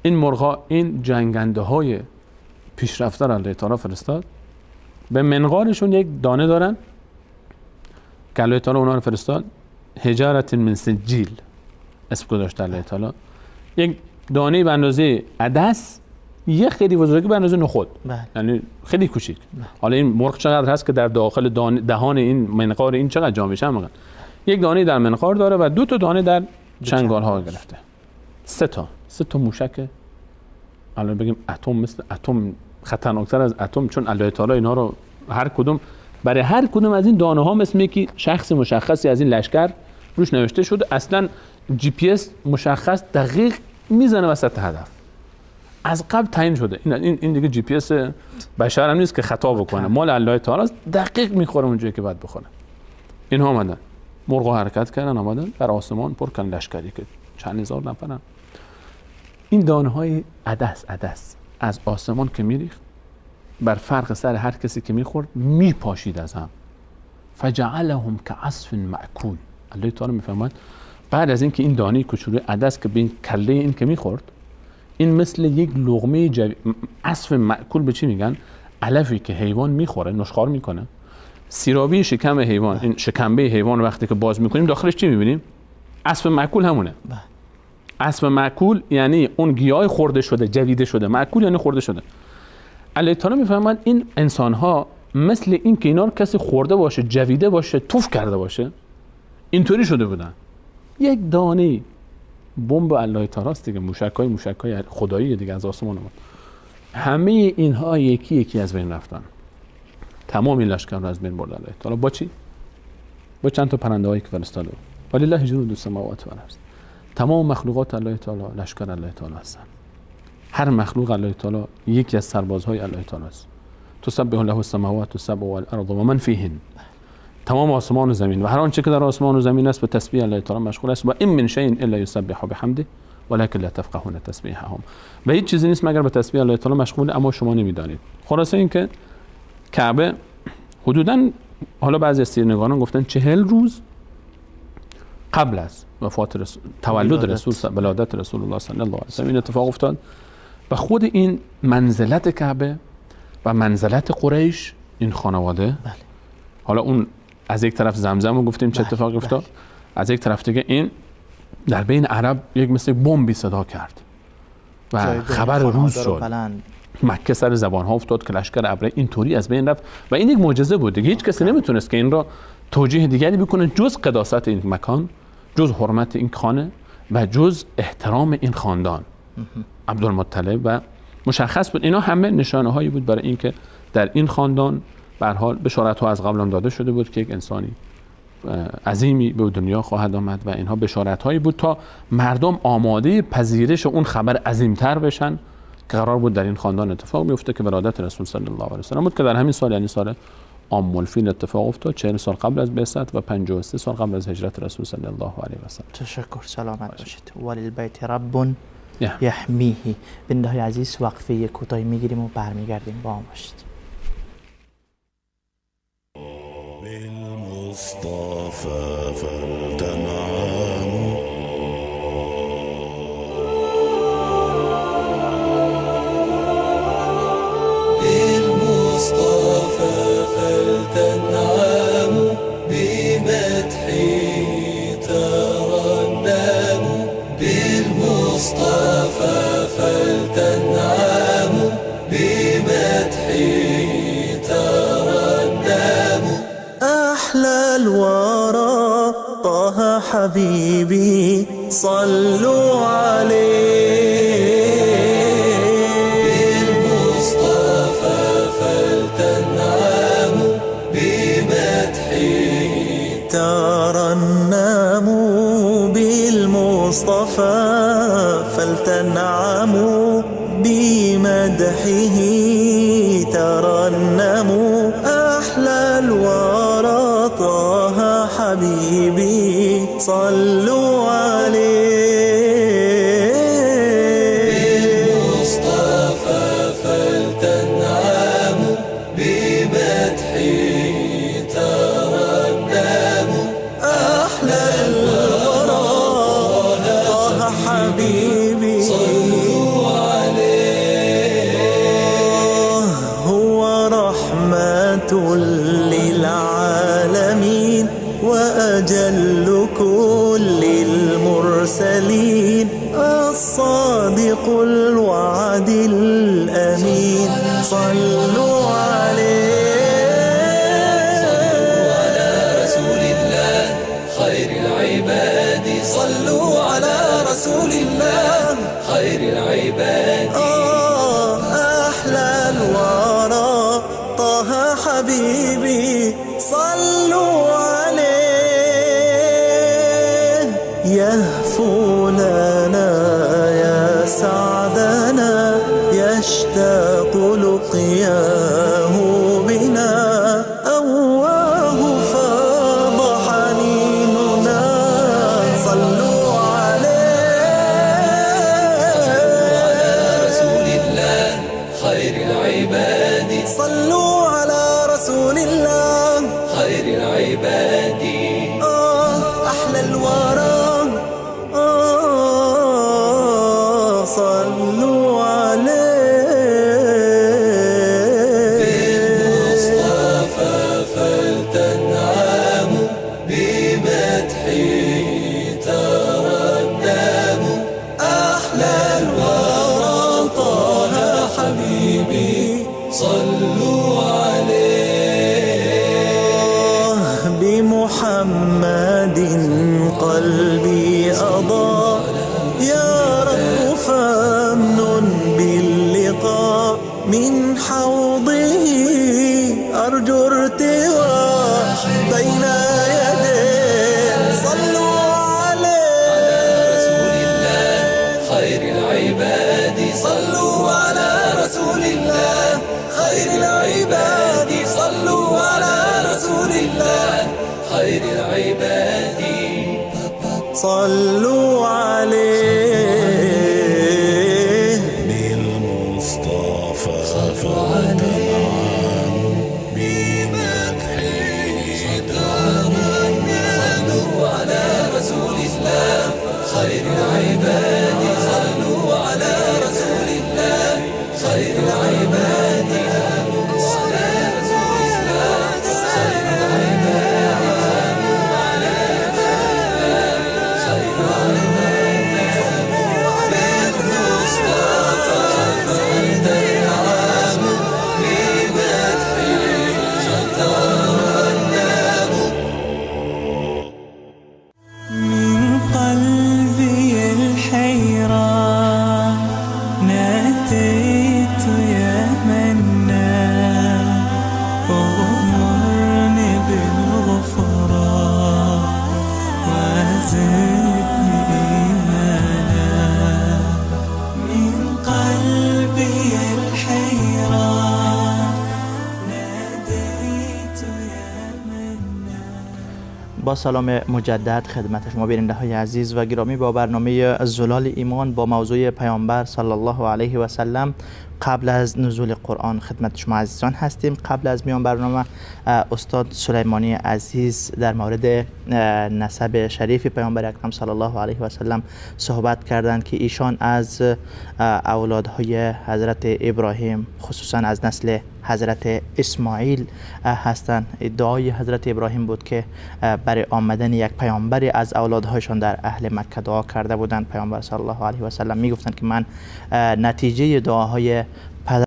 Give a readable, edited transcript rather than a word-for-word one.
این مرغا، این جنگنده های پیشرفته را الله تعالی فرستاد. به منقارشون یک دانه دارن که الله تعالی اونا رو فرستاد، حجارت من سجیل اسم گذاشت الله تعالی. یک دانه به اندازه عدس، یه خیلی بزرگی به اندازه نخود، یعنی خیلی کوچیک. حالا این مرغ چقدر هست که در داخل دهان این منقار این چقدر جا میشه؟ هم یک دانه در منقار داره و 2 تا دانه در چنگال ها گرفته. 3 تا موشک. الان بگیم اتم، مثل اتم خطرناکتر از اتم، چون الله تعالی اینا رو هر کدوم برای هر کدوم از این دانه ها مثل یکی شخص مشخصی از این لشکر روش نوشته شده. اصلا جی پی اس مشخص دقیق میزنه وسط هدف، از قبل تعیین شده. این دیگه جی پی اس بشر هم نیست که خطا بکنه، مال الله تعالی است، دقیق میخوره اونجایی که باید بخوره. اینها آمدن، مرغ حرکت کردن، آمدن در آسمان پر کردن لشکری که چند هزار نفرن. این دانه های عدس از آسمان که میریخت، بر فرق سر هر کسی که میخورد میپاشید از هم. فجعلهم كعصف مأکول. الله تعالی میفرماید بعد از اینکه این دانه کوچولو عدس که به این کله این که میخورد، این مثل یک لقمه عصف مأکول به چی میگن؟ علفی که حیوان میخوره، نشخوار میکنه. سیرابی شکم حیوان، این شکمبه حیوان وقتی که باز میکنیم داخلش چی میبینیم؟ عصف مأکول همونه. عصف مأکول یعنی اون گیاه خورده شده، جویده شده. مأکول یعنی خورده شده. الله تعالی میفهمند این انسان ها مثل این که اینا رو کسی خورده باشه، جویده باشه، توف کرده باشه، اینطوری شده بودن. یک دانه بمب الله تعالی است دیگه، موشکای خدایی دیگه از آسمان اومد. همه اینها یکی یکی از بین رفتن. تمام این لشکر رو از بین برد الله تعالی. با چی؟ با چند تا پرنده‌ای که فرستاده بود. ولله جنود السماوات والارض. تمام مخلوقات الله تعالی لشکر الله تعالی هستند. هر مخلوق الله تعالی یکی از سربازهای الله تعالی است. تسبح له السماوات السبع والارض و من فیهن. تمام آسمان و زمین و هر آنچه که در آسمان و زمین است به تسبیح الله تعالی مشغول است. و این من شیء الا یسبح بحمده ولکن لا تفقهون تسبیحهم. و هیچ چیزی نیست مگر به تسبیح الله تعالی مشغول، اما شما نمیدانید. خلاصه این که کعبه حدوداً، حالا بعضی از سیرنگاران گفتن 40 روز قبل از وفات تولد رسول، ولادت رسول الله صلی الله علیه و سلم این اتفاق افتاد. و خود این منزلت کعبه و منزلت قریش، این خانواده، حالا اون از یک طرف زمزم رو گفتیم چه اتفاقی افتاد، از یک طرف دیگه این در بین عرب یک مثل بمبی صدا کرد و خبر روز شد. مکه سر زبان ها افتاد که لشکر ابره اینطوری از بین رفت و این یک معجزه بود دیگه. هیچ کسی نمیتونست که این را توجیه دیگری بکنه جز قداست این مکان، جز حرمت این خانه و جز احترام این خاندان عبدالمطلب. و مشخص بود اینا همه نشانه هایی بود برای اینکه در این خاندان به هر حال بشارت ها از قبل هم داده شده بود که یک انسانی عظیمی به دنیا خواهد آمد و اینها بشارت هایی بود تا مردم آماده پذیرش اون خبر عظیمتر بشن که قرار بود در این خاندان اتفاق بیفته که ولادت رسول صلی الله علیه و سلم بود که در همین سال، یعنی سال عام الفیل اتفاق افتاد، 40 سال قبل از بعثت و 53 سال قبل از هجرت رسول صلی الله علیه و سلم. تشکر، سلامت باشید. وللبیت رب یحمیه. بنده‌های عزیز وقفه کوتاهی میگیریم و برمیگردیم. با ما باشید. بالمصطفى فلتنعم بالمصطفى فلتنعم بمدحه ترنم بالمصطفى فلتنعم بمدحه ترنم أحلى الورى طه حبيبي صلوا عليه بالمصطفى فلتنعموا بمدحه ترنموا بالمصطفى فلتنعموا بمدحه ترنموا أحلى الورى طه حبيبي صلوا عليه بالمصطفى فلتنعموا بمدحه ترنموا أحلى الورى طه حبيبي صلوا صادق الوعد الأمين صلوا عليه صلوا على رسول الله خير العباد أحلى الورى طه حبيبي صلوا عليه يهفو لنا يا سعدنا يشتاق لقياه بنا أواه فاض حنيننا صلوا على رسول الله خير العباد أحلى الورى صلوا عليه بالمصطفى فلتنعم بمدحه ترنم أحلى الورى طه حبيبي صلوا عليه بمحمد قلبي أضاء يا رب فامنن باللقاء من حوضه أرجو ارتواء بين يديه صلوا عليه خير العباد صلوا على رسول الله خير العباد صلوا على رسول الله خير العباد صلوا عليه بالمصطفى فلتنعم بمدحه ترنم صلوا على رسول الله خير العباد صلوا على رسول الله خير العباد با سلام مجدد خدمت شما بیننده های عزیز و گرامی با برنامه زلال ایمان با موضوع پیامبر صلی الله علیه و سلم قبل از نزول قرآن خدمت شما عزیزان هستیم. قبل از میان برنامه استاد سلیمانی عزیز در مورد نسب شریف پیامبر اکرم صلی الله علیه و سلم صحبت کردند که ایشان از اولادهای حضرت ابراهیم خصوصا از نسل حضرت اسماعیل هستند. ادعای حضرت ابراهیم بود که برای آمدن یک پیامبری از اولادهایشان در اهل مکه دعا کرده بودند. پیامبر صلی الله علیه و سلم میگفتند که من نتیجه دعاهای